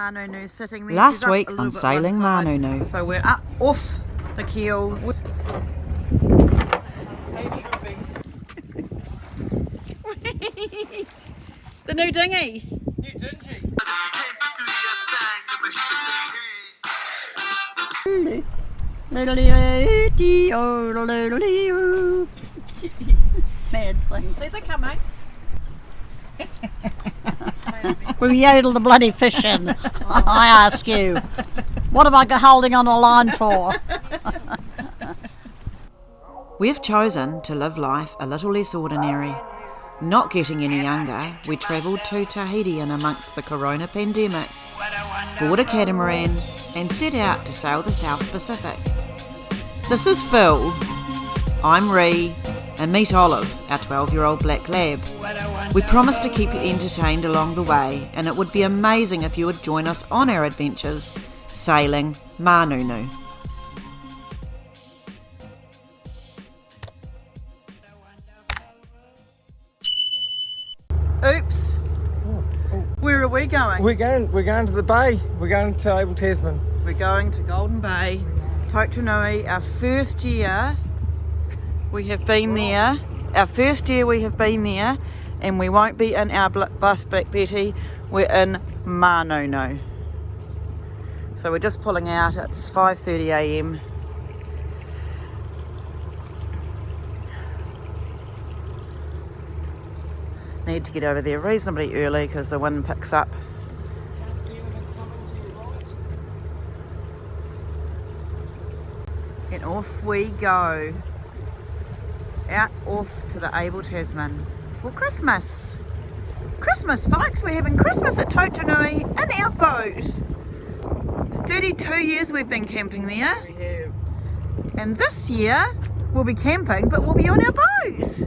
MANUNU sitting there. Last week on Sailing MANUNU. So we're up off the keels. The new dinghy. New dinghy. Mad thing. See, they're coming. We yodel the bloody fish in. I ask you. What am I holding on a line for? We've chosen to live life a little less ordinary. Not getting any younger, we travelled to Tahiti in amongst the corona pandemic, bought a catamaran and set out to sail the South Pacific. This is Phil. I'm Ree, and meet Olive, our 12-year-old black lab. We promise to keep you entertained along the way, and it would be amazing if you would join us on our adventures, sailing MANUNU. Oops. Where are we going? We're going to the bay. We're going to Abel Tasman. We're going to Golden Bay, Totaranui. Our first year we have been there. Our first year we have been there, and we won't be in our bus, Black Betty. We're in MANUNU. So we're just pulling out. It's 5:30 a.m. Need to get over there reasonably early because the wind picks up. And off we go. Out off to the Abel Tasman for Christmas. Christmas, folks. We're having Christmas at Totaranui in our boat. 32 years we've been camping there. We have. And this year we'll be camping, but we'll be on our boat.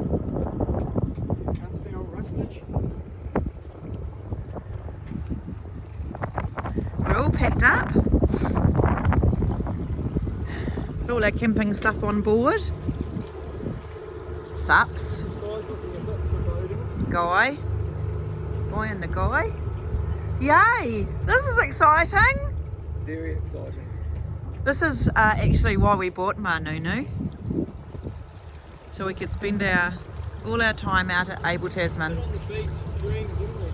We're all packed up. Got all our camping stuff on board. Sups. Guy and the guy. Yay! This is exciting. Very exciting. This is actually why we bought MANUNU. So we could spend all our time out at Abel Tasman. On the beach, dream, didn't we?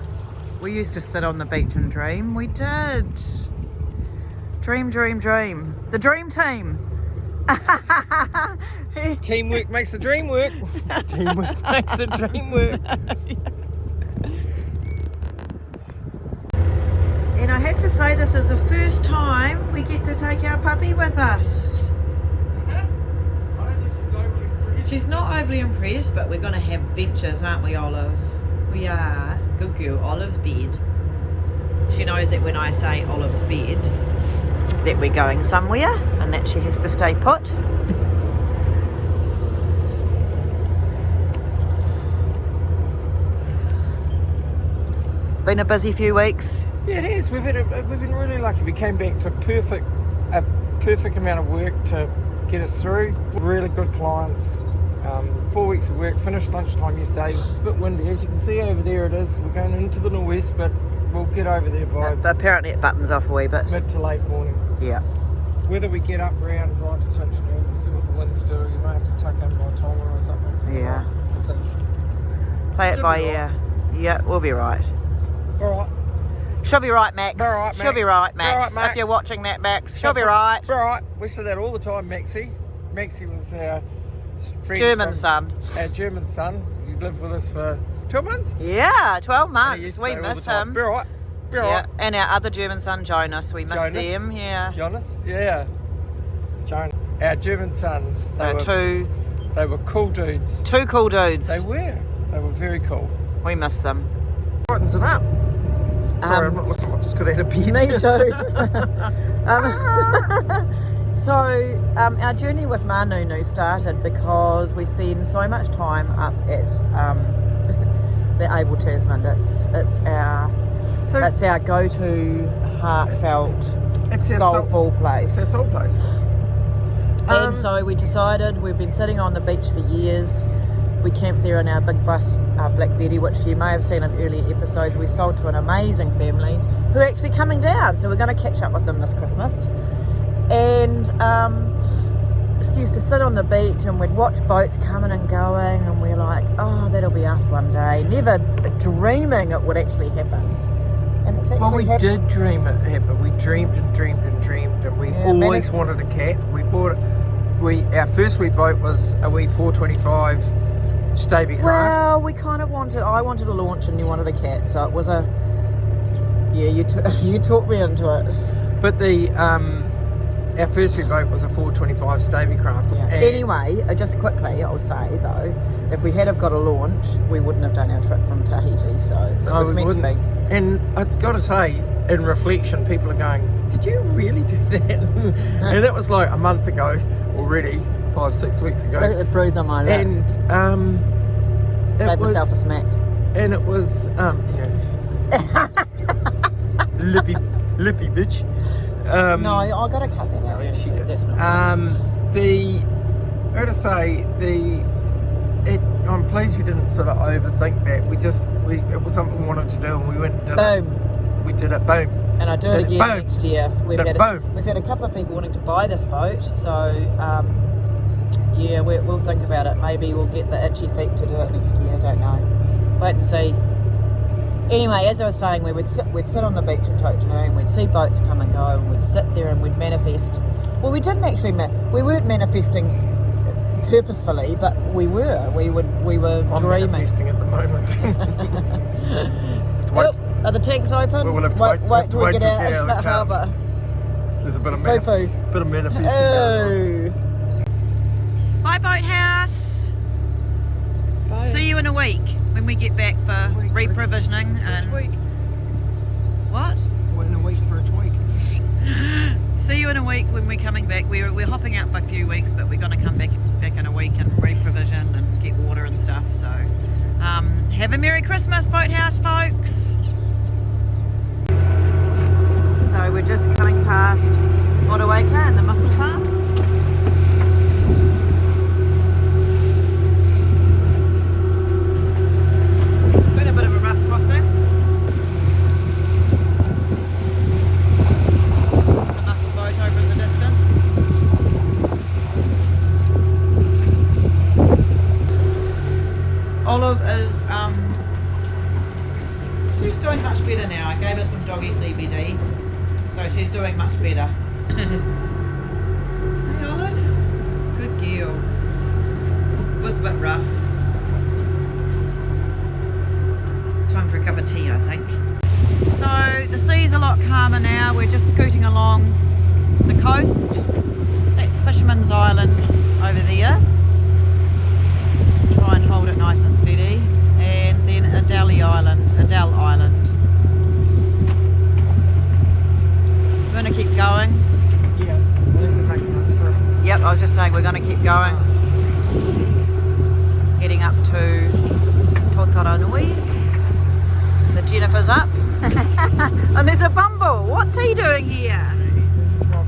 We used to sit on the beach and dream. We did. Dream, dream, dream. The dream team. Teamwork makes the dream work. Teamwork makes the dream work. And I have to say, this is the first time we get to take our puppy with us. I don't think she's overly impressed. She's not overly impressed, but we're going to have adventures, aren't we, Olive? We are. Good girl. Olive's bed. She knows that when I say Olive's bed, that we're going somewhere and that she has to stay put. Been a busy few weeks. Yeah, it is. We've been really lucky. We came back to a perfect amount of work to get us through. Really good clients. 4 weeks of work, finished lunchtime yesterday. It's a bit windy, as you can see over there it is. We're going into the northwest, but we'll get over there by Apparently it buttons off a wee bit. mid to late morning. Yeah. Whether we get up around right to Totaranui, we'll see what the wind's doing. You might have to tuck in by Tonga or something. Yeah. So, Play it Should by be ear. Yeah, we'll be right. alright. She'll be right, Max. Be all right, She'll be Max. right, Be all right, Max. Max. If you're watching that, Max, she'll be right. Alright. We say that all the time, Maxie. Maxie was our friend German from- son. Our German son. He lived with us for 12 months. Yeah, 12 He months. used to We say all miss the time, him. Be alright. Be Yeah, alright. and our other German son, Jonas. We miss Jonas. them. Yeah. Jonas? Yeah. Joan. Our German sons. Two They were cool dudes. cool dudes. They were very cool. We miss them. Brightens it up. Sorry, I'm not looking. I've just got out of bed. Me too. So our journey with MANUNU started because we spend so much time up at the Abel Tasman. It's our go-to heartfelt, It's our soulful place. It's our soul place. And so we decided, we've been sitting on the beach for years. We camped there in our big bus, Black Betty, which you may have seen in earlier episodes. We sold to an amazing family who are actually coming down. So we're going to catch up with them this Christmas. And just used to sit on the beach and we'd watch boats coming and going, and we're like, oh, that'll be us one day. Never dreaming it would actually happen. And it's actually did dream it happened. We dreamed and dreamed and dreamed, and we always wanted a cat. We bought it. Our first wee boat was a wee 425 Stavy craft. Well, we kind of I wanted a launch and you wanted a cat, so it was you talked me into it. But our first wee boat was a 425 Stavy craft. Yeah. Anyway, just quickly, I'll say though, if we had have got a launch, we wouldn't have done our trip from Tahiti, so it was meant to be. And I've got to say, in reflection, people are going, did you really do that? And it was like a month ago already, 5-6 weeks ago. Look at the bruise on my lip. And gave myself a smack. And it was, lippy bitch. No, I got to cut that out. Yeah, she did. That's not I got to say, I'm pleased we didn't sort of overthink that. It was something we wanted to do, and we went and did it. Boom. We did it. Boom. And I do it again next year. We've had a couple of people wanting to buy this boat, so we'll think about it. Maybe we'll get the itchy feet to do it next year. Don't know. Wait and see. Anyway, as I was saying, we'd sit on the beach at Totaranui and we'd see boats come and go, and we'd sit there and we'd manifest. Well, we didn't actually. We weren't manifesting purposefully, but we were. We were I'm dreaming. manifesting at the moment. Are the tanks open? We'll have to wait till we get out of the harbour. There's a bit of manifesting Oh. Bye, Boathouse. Bye. See you in a week when we get back for reprovisioning and tweak. What? We're in a week for a tweak. See you in a week when we're coming back. We're hopping out for a few weeks, but we're going to come back in a week and reprovision and get water and stuff. So have a Merry Christmas, Boathouse folks. So we're just coming past Motuareronui and the Mussel farm. Been a bit of a rough crossing. The Mussel boat over in the distance. Olive is she's doing much better now. I gave her some doggy CBD, so she's doing much better. Hey Olive, good girl. It was a bit rough. Time for a cup of tea, I think. So the sea's a lot calmer now. We're just scooting along the coast. That's Fisherman's Island over there. Try and hold it nice and steady. And then Adele Island. We're going to keep going. Yeah, I think we're making up for it. Yep, I was just saying we're going to keep going. Heading up to Totaranui. The Jennifer's up. And there's a Bumble. What's he doing here? He's in trouble.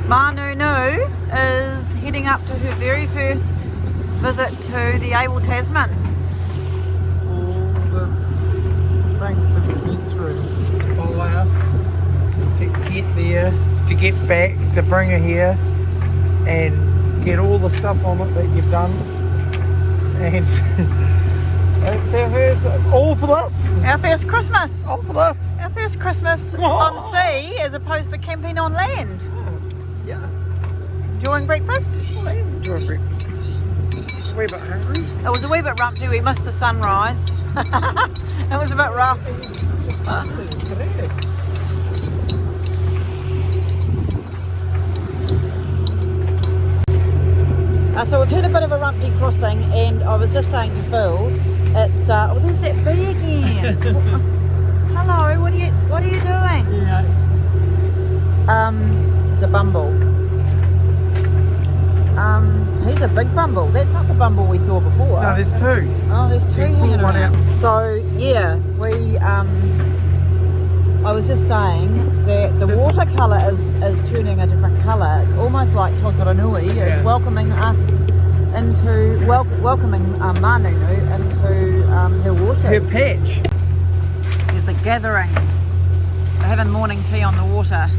MANUNU is heading up to her very first visit to the Abel Tasman. All the things that we've been through to buy her, to get there, to get back, to bring her here and get all the stuff on it that you've done. And it's our first, all for this. Our first Christmas. All for this. Our first Christmas on sea as opposed to camping on land. Yeah. Enjoying breakfast? I am enjoying breakfast. A wee bit hungry. It was a wee bit rumpy. We missed the sunrise. It was a bit rough. It's disgusting. Today. So we've had a bit of a rumpty crossing, and I was just saying to Phil, it's there's that bee again. Hello, what are you doing? Yeah. It's a Bumble. He's a big Bumble. That's not the Bumble we saw before. No, there's two. Oh, there's two He's hanging pulled one around. out. So yeah, we I was just saying that the watercolour is turning a different colour. It's almost like Totaranui is welcoming us into welcoming MANUNU into her waters. Her patch. There's a gathering. They're having morning tea on the water.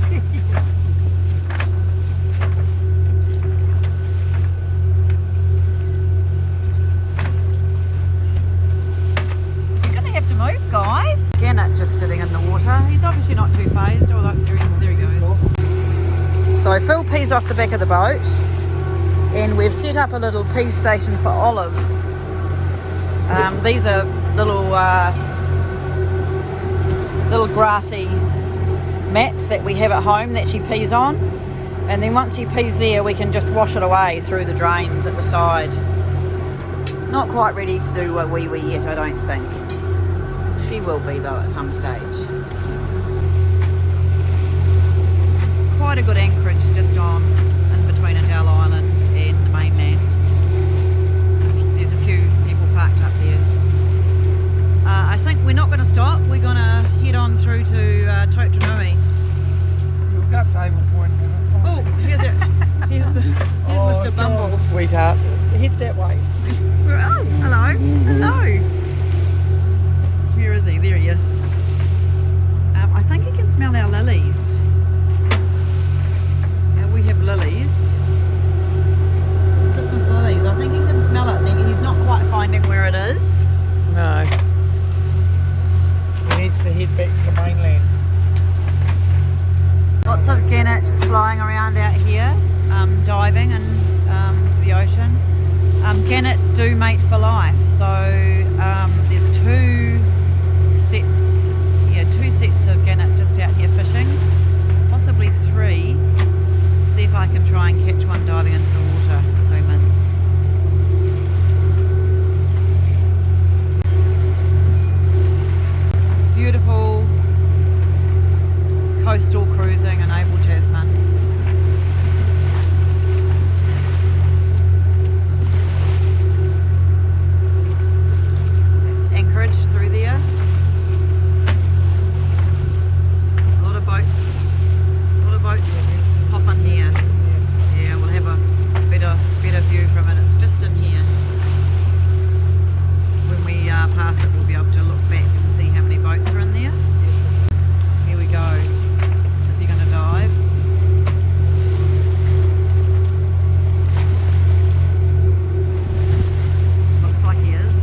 You're gonna have to move, guys. Gannet just sitting in the water. He's obviously not too phased. Oh, look, there he goes. So Phil pees off the back of the boat, and we've set up a little pee station for Olive. These are little grassy mats that we have at home that she pees on, and then once she pees there we can just wash it away through the drains at the side. Not quite ready to do a wee yet, I don't think. She will be though at some stage. Quite a good anchorage just on in between Adele Island and the mainland. There's a few people parked up there. I think we're not going to stop. We're going to head on through to Totaranui. You'll go up to Abel Point. Oh, here's Mr. Bumble. Sweetheart. Head that way. Oh, hello. Where is he? There he is. I think he can smell our lilies. We have lilies. Christmas lilies. I think he can smell it. He's not quite finding where it is. No. He needs to head back to the mainland. Lots of gannet flying around out here, diving and to the ocean. Gannet do mate for life, so there's two sets of gannet just out here fishing, possibly three. See if I can try and catch one diving into the water. Zoom in. Beautiful coastal cruising in Abel Tasman. It's Anchorage through there. A lot of boats pop in here. Yeah, we'll have a better view from it. It's just in here. When we pass it, we'll be able to look back and see how many boats are in there. Here we go. Is he going to dive? Looks like he is.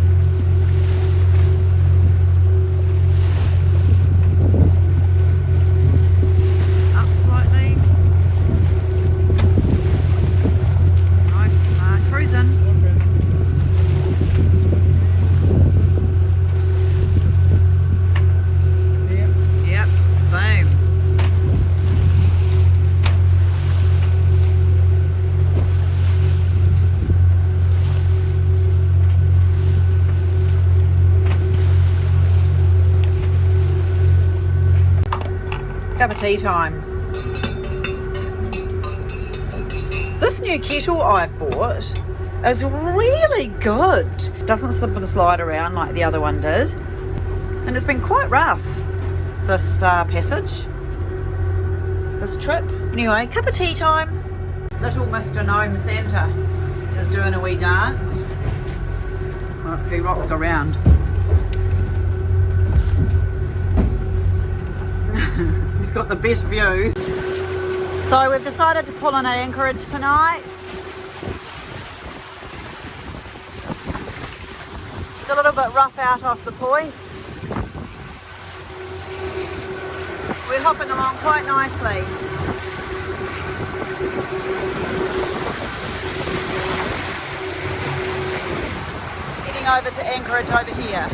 Up slightly. No, cruising. Yep, boom. Cup of tea time. This new kettle I bought is really good. Doesn't slip and slide around like the other one did. And it's been quite rough, this passage, this trip. Anyway, cup of tea time. Little Mr. Gnome Santa is doing a wee dance. A few rocks around. He's got the best view. So we've decided to pull in at Anchorage tonight. It's a little bit rough out off the point. We're hopping along quite nicely. Heading over to Anchorage over here.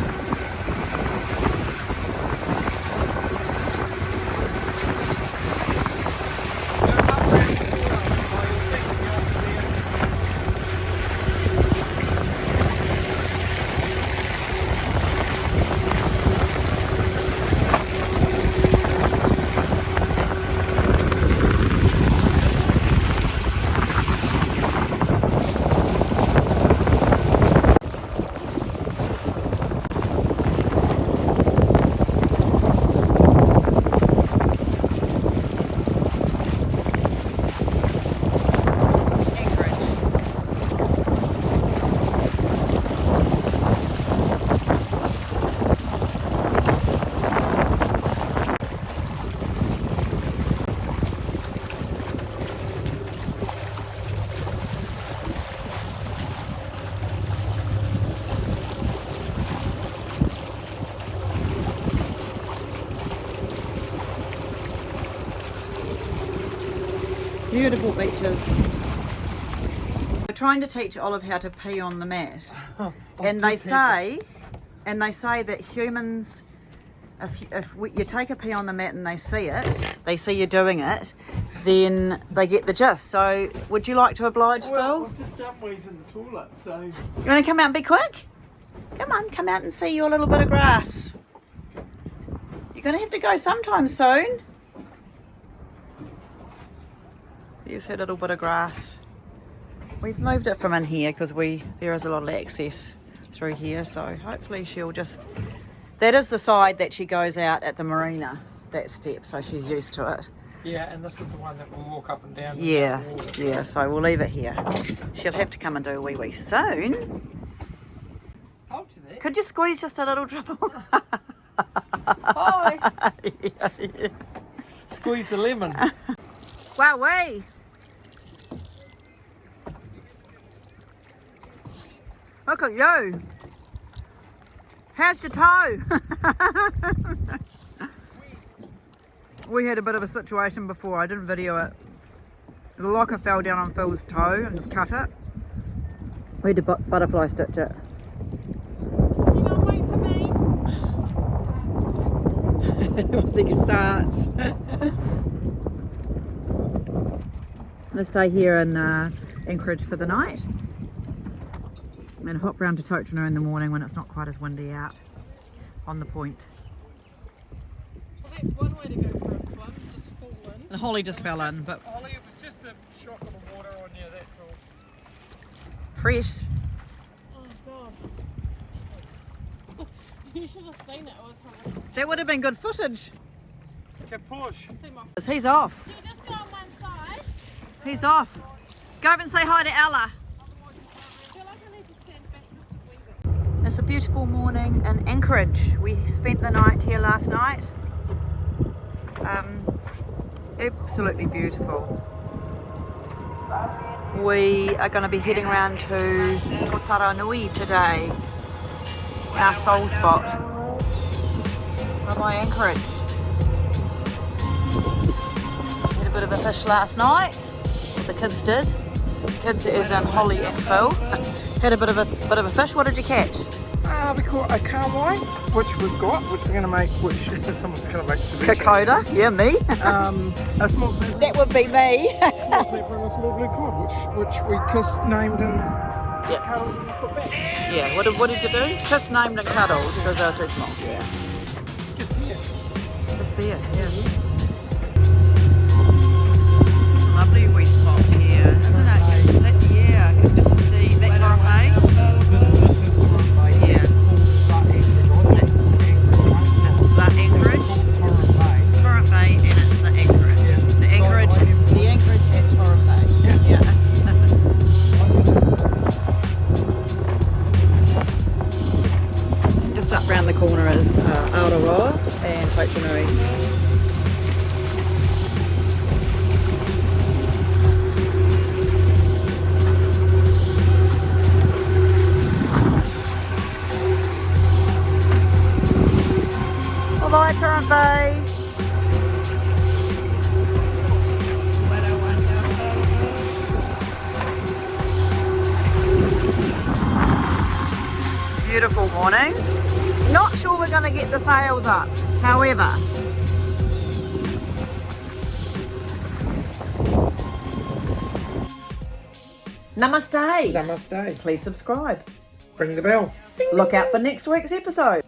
Beautiful beaches. We're trying to teach Olive how to pee on the mat. And they say that humans, if you take a pee on the mat and they see you doing it, then they get the gist. So would you like to oblige, Phil? I've just done wheeze in the toilet, so... You want to come out and be quick? Come on, come out and see your little bit of grass. You're going to have to go sometime soon. There's her little bit of grass. We've moved it from in here because there is a lot of access through here, so hopefully she'll just... That is the side that she goes out at the marina, that step, so she's used to it. Yeah, and this is the one that we'll walk up and down. Yeah, so we'll leave it here. She'll have to come and do a wee soon. Told you that. Could you squeeze just a little dribble? Hi! yeah. Squeeze the lemon. Wowee! Look at you! How's your toe? We had a bit of a situation before. I didn't video it. The locker fell down on Phil's toe and just cut it. We had to butterfly stitch it. You gonna wait for me? Once he starts. I'm going to stay here in Anchorage for the night. And hop round to Totaranui in the morning when it's not quite as windy out on the point. Well, that's one way to go for a swim, is just fall in. And Holly just fell in, but Ollie, it was just the shock of the water on you, that's all. fresh. Oh god. You should have seen it, it was horrific. That would have been good footage. Okay, push. See my He's off. You just go on one side. He's off. Go over and say hi to Ella. I feel like I need to stand back just a wee bit. It's a beautiful morning in Anchorage. We spent the night here last night. Absolutely beautiful. We are going to be heading around to Totaranui today, our soul spot. Bye bye Anchorage. Had a bit of a fish last night. The kids did. Kids as in Holly and Phil. Had a bit of a fish. What did you catch? We caught a carwai, which we've got, which we're going to make, which someone's going to make. Kokoda, yeah, me. A small snapper. That would be me. Small snapper and a small blue cod, which we kissed, named and Yes. cuddled and put back. Yeah. What did you do? Kissed, named, and cuddled because they were too small. Yeah. Just here. Just there. Yeah. Lovely wee spot here, isn't it? You can sit, yeah, I can just see that Torrent Bay. This is Torrent Bay. Yeah. It's the Anchorage. Torrent Bay, and it's the Anchorage. The Anchorage at Torrent Bay. Yeah. Just up round the corner is Aotearoa and Totaranui. Bye Torrent Bay. Beautiful morning. Not sure we're going to get the sails up, however. Namaste. Namaste. Please subscribe. Ring the bell. Look out for next week's episode.